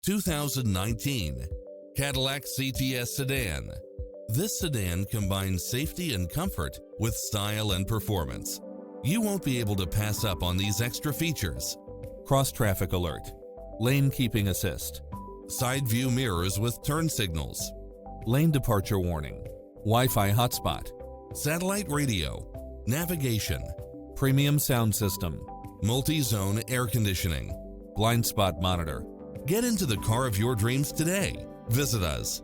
2019 Cadillac CTS Sedan. This sedan combines safety and comfort with style and performance. You won't be able to pass up on these extra features: cross-traffic alert, lane keeping assist, side view mirrors with turn signals, lane departure warning, Wi-Fi hotspot, satellite radio, navigation, premium sound system, multi-zone air conditioning, blind spot monitor. Get into the car of your dreams today. Visit us.